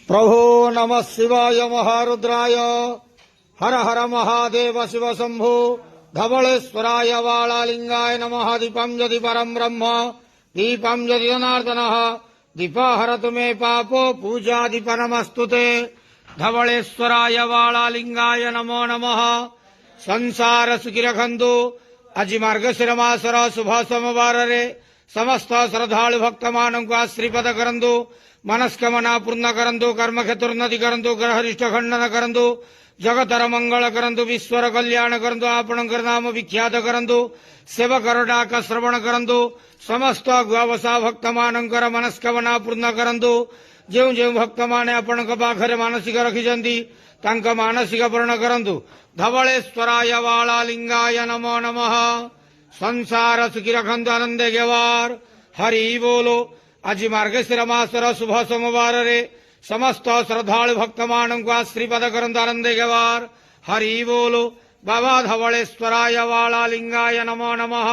प्रभो नमः शिवाय महारुद्राय हर हर महादेव शिव शंभो धवलेश्वराय वालालिंगाय नमः। दीपं यदि परं ब्रह्म दीपं यदि जनार्दनः दीपहरतु मे पापो पूजादि परमस्तु ते। धवलेश्वराय वालालिंगाय नमो नमः। संसार सुखी रखंतु। आज मार्गशीर मासर शुभ सोमवार समस्त श्रद्धालु भक्त मानक आश्रीपद करंतु। मनस्कामना पूर्ण करंतु। कर्म क्षेत्रोन्नति करंतु। ग्रहरिष्ठ खंडन करंतु। जगतर मंगल करंतु। विश्वर कल्याण करंतु। आपणकर नाम विख्यात करंतु। सेवकर डाक श्रवण करंतु। समस्त गुआवसा भक्त मानकर मनस्कामना पूर्ण करंतु। जो जो भक्त माने आपणक पाखरे मानसिक रखिछंती तांका मानसिक पूर्ण करंतु। धवलेश्वराय वालालिंगाय नमो नमः। संसार सुखी रखंतु। आनंदे गेवार हरि बोलो। आज मार्गशीर मासर शुभ सोमवार समस्त श्रद्धालु भक्त मानक आश्रीपद करंतु। आनंदे गेवार हरि बोलो। बाबा धवलेश्वराय वालालिंगाय नमो नमः।